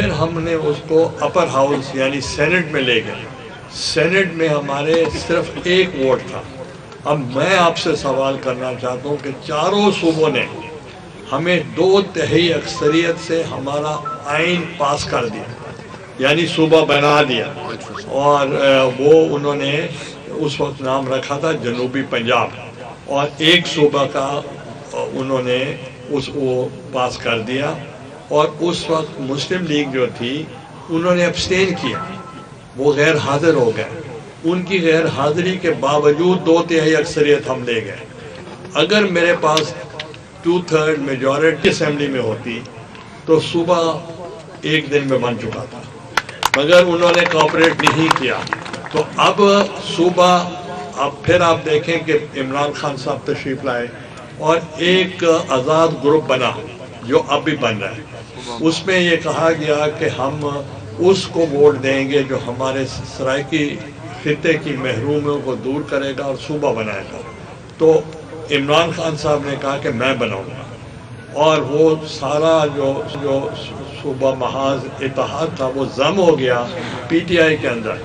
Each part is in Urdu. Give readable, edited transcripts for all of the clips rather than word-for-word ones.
پھر ہم نے اس کو اپر ہاؤس یعنی سینٹ میں لے گئے. سینٹ میں ہمارے صرف ایک ووٹ تھا. اب میں آپ سے سوال کرنا چاہتا ہوں کہ چاروں صوبوں نے ہمیں 2/3 اکثریت سے ہمارا آئین پاس کر دیا، یعنی صوبہ بنا دیا. اور وہ انہوں نے اس وقت نام رکھا تھا جنوبی پنجاب، اور ایک صوبہ کا انہوں نے وہ پاس کر دیا. اور اس وقت مسلم لیگ جو تھی انہوں نے ابسٹین کیا، وہ غیر حاضر ہو گئے. ان کی غیر حاضری کے باوجود 2/3 اکثریت ہم لے گئے. اگر میرے پاس 2/3 میجورٹی اسمبلی میں ہوتی تو صوبہ ایک دن میں بن چکا تھا، مگر انہوں نے کوآپریٹ نہیں کیا. تو اب صوبہ، اب پھر آپ دیکھیں کہ عمران خان صاحب تشریف لائے اور ایک آزاد گروپ بنا جو اب بھی بن رہا ہے. اس میں یہ کہا گیا کہ ہم اس کو ووٹ دیں گے جو ہمارے سرائیکی خطے کی محرومیوں کو دور کرے گا اور صوبہ بنائے گا. تو عمران خان صاحب نے کہا کہ میں بناؤں گا، اور وہ سارا جو صوبہ محاذ اتحاد تھا وہ ضم ہو گیا پی ٹی آئی کے اندر.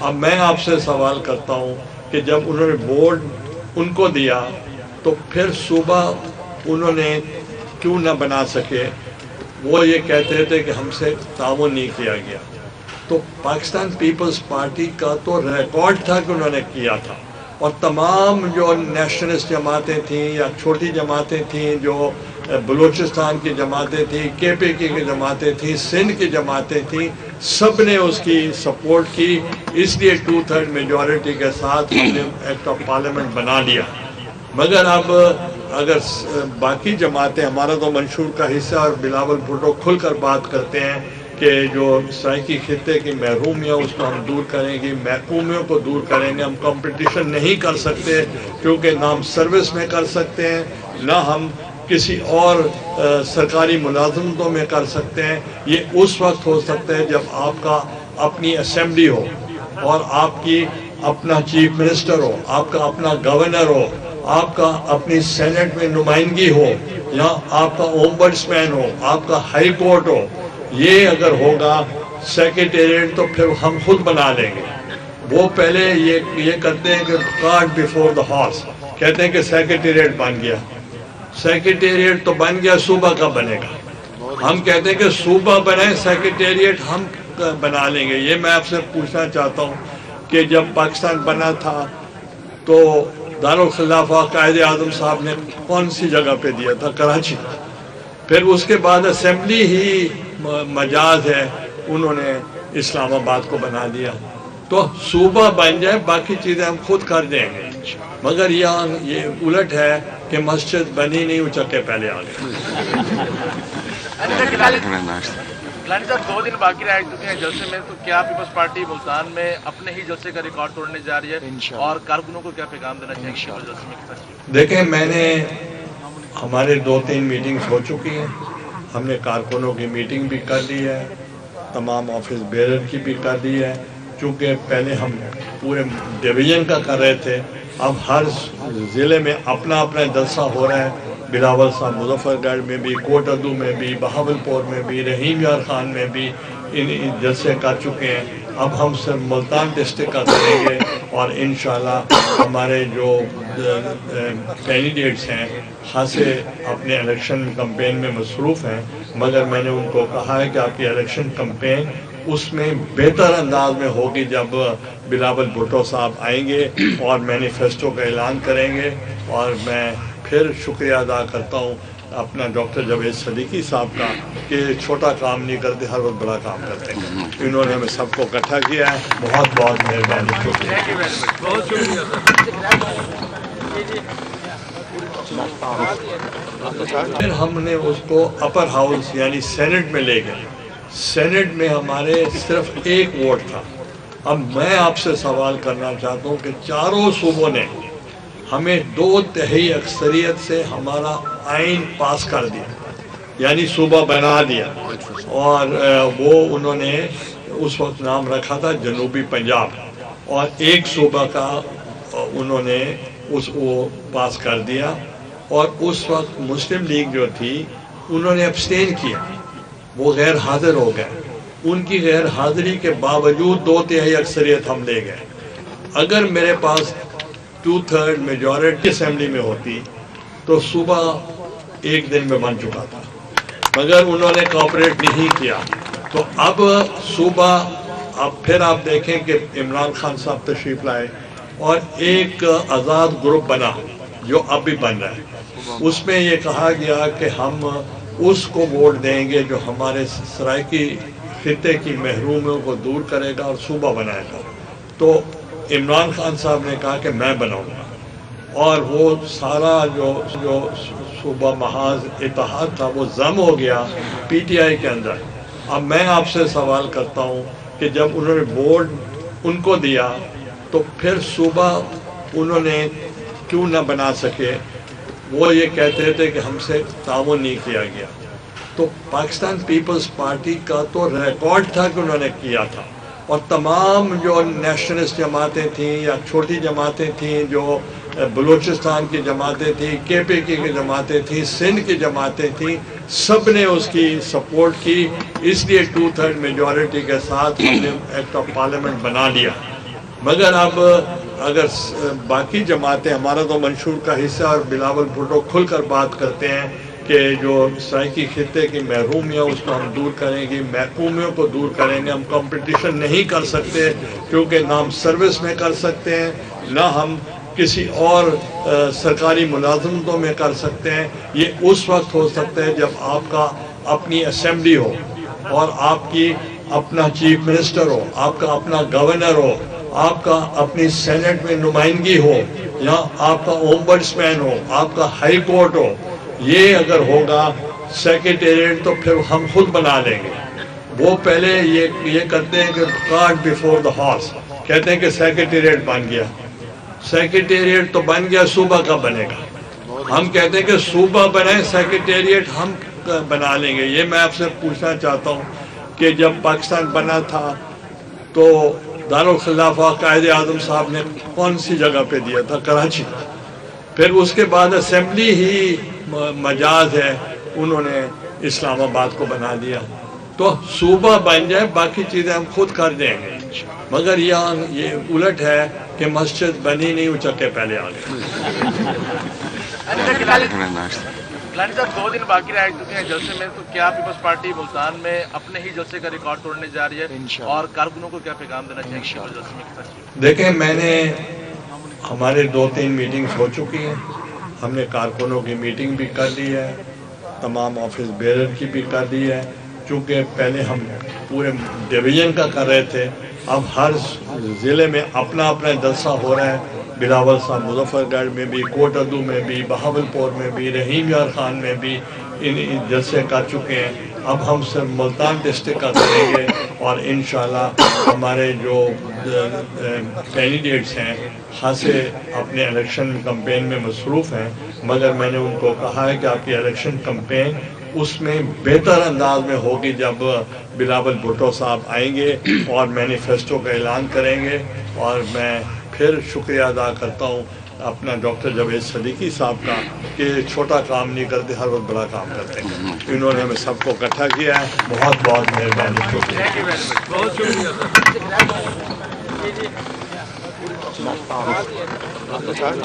اب میں آپ سے سوال کرتا ہوں کہ جب انہوں نے ووٹ ان کو دیا تو پھر صوبہ انہوں نے کیوں نہ بنا سکے؟ وہ یہ کہتے تھے کہ ہم سے تعاون نہیں کیا گیا. تو پاکستان پیپلز پارٹی کا تو ریکارڈ تھا کہ انہوں نے کیا تھا، اور تمام جو نیشنلسٹ جماعتیں تھیں یا چھوٹی جماعتیں تھیں، جو بلوچستان کی جماعتیں تھیں، کے پی کی جماعتیں تھیں، سندھ کی جماعتیں تھیں، سب نے اس کی سپورٹ کی. اس لیے 2/3 میجورٹی کے ساتھ ہم نے ایکٹ آف پارلیمنٹ بنا لیا. مگر اب اگر باقی جماعتیں، ہمارا تو منشور کا حصہ، اور بلاول بھٹو کھل کر بات کرتے ہیں کہ جو سرائیکی خطے کی محرومیاں اس کو ہم دور کریں گے، محکومیوں کو دور کریں گے. ہم کمپٹیشن نہیں کر سکتے کیونکہ نہ ہم سروس میں کر سکتے ہیں، نہ ہم کسی اور سرکاری ملازمتوں میں کر سکتے ہیں. یہ اس وقت ہو سکتا ہے جب آپ کا اپنی اسمبلی ہو، اور آپ کی اپنا چیف منسٹر ہو، آپ کا اپنا گورنر ہو، آپ کا اپنی سینٹ میں نمائندگی ہو، یا آپ کا اومبڈسمین ہو، آپ کا ہائی کورٹ ہو. یہ اگر ہوگا سیکریٹریٹ تو پھر ہم خود بنا لیں گے. وہ پہلے یہ کرتے ہیں کہ کارٹ بیفور دا ہارس، کہتے ہیں کہ سیکریٹریٹ بن گیا. سیکریٹریٹ تو بن گیا، صوبہ کب بنے گا؟ ہم کہتے ہیں کہ صوبہ بنے، سیکریٹریٹ ہم بنا لیں گے. یہ میں آپ سے پوچھنا چاہتا ہوں کہ جب پاکستان بنا تھا تو دارالخلافہ قائد اعظم صاحب نے کون سی جگہ پہ دیا تھا؟ کراچی. پھر اس کے بعد اسمبلی ہی مجاز ہے، انہوں نے اسلام آباد کو بنا دیا. تو صوبہ بن جائے، باقی چیزیں ہم خود کر دیں گے. مگر یہاں یہ الٹ ہے کہ مسجد بنی نہیں، وہ چکے پہلے آ گئے. گیلانی صاحب 2 دن باقی رہ چکے ہیں جلسے میں، تو کیا پیپلز پارٹی ملتان میں اپنے ہی جلسے کا ریکارڈ توڑنے جا رہی ہے، اور کارکنوں کو کیا پیغام دینا چاہیے؟ دیکھیں، میں نے ہمارے 2-3 میٹنگز ہو چکی ہیں. ہم نے کارکنوں کی میٹنگ بھی کر لی ہے، تمام آفس بیرر کی بھی کر لی ہے. چونکہ پہلے ہم پورے ڈویژن کا کر رہے تھے، اب ہر ضلع میں اپنا اپنا جلسہ ہو رہا ہے. بلاول صاحب مظفر گڑھ میں بھی، کوٹ ادو میں بھی، بہاولپور میں بھی، رحیم یار خان میں بھی ان جلسے کر چکے ہیں. اب ہم صرف ملتان ڈسٹرکٹ کا کریں گے، اور انشاءاللہ ہمارے جو کینڈیڈیٹس ہیں خاصے اپنے الیکشن کمپین میں مصروف ہیں. مگر میں نے ان کو کہا ہے کہ آپ کی الیکشن کمپین اس میں بہتر انداز میں ہوگی جب بلاول بھٹو صاحب آئیں گے اور مینیفیسٹو کا اعلان کریں گے. اور میں پھر شکریہ ادا کرتا ہوں اپنا ڈاکٹر جاوید صدیقی صاحب کا کہ چھوٹا کام نہیں کرتے، ہر وقت بڑا کام کرتے ہیں. انہوں نے ہمیں سب کو اکٹھا کیا ہے. بہت بہت مہربانی. پھر ہم نے اس کو اپر ہاؤس یعنی سینٹ میں لے گئے. سینٹ میں ہمارے صرف ایک ووٹ تھا. اب میں آپ سے سوال کرنا چاہتا ہوں کہ چاروں صوبوں نے ہمیں 2/3 اکثریت سے ہمارا آئین پاس کر دیا، یعنی صوبہ بنا دیا. اور وہ انہوں نے اس وقت نام رکھا تھا جنوبی پنجاب، اور ایک صوبہ کا انہوں نے وہ پاس کر دیا. اور اس وقت مسلم لیگ جو تھی انہوں نے ابسٹین کیا، وہ غیر حاضر ہو گئے. ان کی غیر حاضری کے باوجود 2/3 اکثریت ہم لے گئے. اگر میرے پاس 2/3 میجورٹی اسمبلی میں ہوتی تو صوبہ ایک دن میں بن چکا تھا، مگر انہوں نے کوآپریٹ نہیں کیا. تو اب صوبہ، اب پھر آپ دیکھیں کہ عمران خان صاحب تشریف لائے اور ایک آزاد گروپ بنا جو اب بھی بن رہا ہے. اس میں یہ کہا گیا کہ ہم اس کو ووٹ دیں گے جو ہمارے سرائیکی خطے کی محرومیوں کو دور کرے گا اور صوبہ بنائے گا. تو عمران خان صاحب نے کہا کہ میں بناؤں گا، اور وہ سارا جو صوبہ محاذ اتحاد تھا وہ ضم ہو گیا پی ٹی آئی کے اندر. اب میں آپ سے سوال کرتا ہوں کہ جب انہوں نے ووٹ ان کو دیا تو پھر صوبہ انہوں نے کیوں نہ بنا سکے؟ وہ یہ کہتے تھے کہ ہم سے تعاون نہیں کیا گیا. تو پاکستان پیپلز پارٹی کا تو ریکارڈ تھا کہ انہوں نے کیا تھا، اور تمام جو نیشنلسٹ جماعتیں تھیں یا چھوٹی جماعتیں تھیں، جو بلوچستان کی جماعتیں تھیں، کے پی کی جماعتیں تھیں، سندھ کی جماعتیں تھیں، سب نے اس کی سپورٹ کی. اس لیے 2/3 میجورٹی کے ساتھ ہم نے ایکٹ آف پارلیمنٹ بنا لیا. مگر اب اگر باقی جماعتیں، ہمارا تو منشور کا حصہ، اور بلاول بھٹو کھل کر بات کرتے ہیں کہ جو سرائیکی خطے کی محرومیاں اس کو ہم دور کریں گے، محکومیوں کو دور کریں گے. ہم کمپٹیشن نہیں کر سکتے کیونکہ نہ ہم سروس میں کر سکتے ہیں، نہ ہم کسی اور سرکاری ملازمتوں میں کر سکتے ہیں. یہ اس وقت ہو سکتا ہے جب آپ کا اپنی اسمبلی ہو، اور آپ کی اپنا چیف منسٹر ہو، آپ کا اپنا گورنر ہو، آپ کا اپنی سینٹ میں نمائندگی ہو، یا آپ کا اومبڈسمین ہو، آپ کا ہائی کورٹ ہو. یہ اگر ہوگا سیکریٹریٹ تو پھر ہم خود بنا لیں گے. وہ پہلے یہ کرتے ہیں کہ کارٹ بیفور دا ہارس، کہتے ہیں کہ سیکریٹریٹ بن گیا. سیکریٹریٹ تو بن گیا، صوبہ کب بنے گا؟ ہم کہتے ہیں کہ صوبہ بنائیں، سیکریٹریٹ ہم بنا لیں گے. یہ میں آپ سے پوچھنا چاہتا ہوں کہ جب پاکستان بنا تھا تو دارالخلافہ قائد اعظم صاحب نے کون سی جگہ پہ دیا تھا؟ کراچی. پھر اس کے بعد اسمبلی ہی مجاز ہے، انہوں نے اسلام آباد کو بنا دیا. تو صوبہ بن جائے، باقی چیزیں ہم خود کر دیں گے. مگر یہ الٹ ہے کہ مسجد بنی نہیں، اچکے پہلے آ گئے. گیلانی صاحب 2 دن باقی رہ چکے ہیں جلسے میں، تو کیا پیپلز پارٹی ملتان میں اپنے ہی جلسے کا ریکارڈ توڑنے جا رہی ہے، اور کارکنوں کو کیا پیغام دینا چاہیں گے جلسے میں؟ دیکھیں، میں نے ہمارے 2-3 میٹنگز ہو چکی ہیں. ہم نے کارکنوں کی میٹنگ بھی کر لی ہے، تمام آفس بیرر کی بھی کر لی ہے. چونکہ پہلے ہم پورے ڈویژن کا کر رہے تھے، اب ہر ضلع میں اپنا اپنا جلسہ ہو رہا ہے. بلاول صاحب مظفر گڑھ میں بھی، کوٹ ادو میں بھی، بہاولپور میں بھی، رحیم یار خان میں بھی ان جلسے کر چکے ہیں. اب ہم صرف ملتان ڈسٹرکٹ کا کریں گے، اور انشاءاللہ ہمارے جو کینڈیڈیٹس ہیں خاصے اپنے الیکشن کمپین میں مصروف ہیں. مگر میں نے ان کو کہا ہے کہ آپ کی الیکشن کمپین اس میں بہتر انداز میں ہوگی جب بلاول بھٹو صاحب آئیں گے اور مینیفیسٹو کا اعلان کریں گے. اور میں پھر شکریہ ادا کرتا ہوں اپنا ڈاکٹر جاوید صدیقی صاحب کا کہ چھوٹا کام نہیں کرتے، ہر وقت بڑا کام کرتے ہیں. انہوں نے ہمیں سب کو اکٹھا کیا ہے. بہت بہت مہربانی. شکریہ.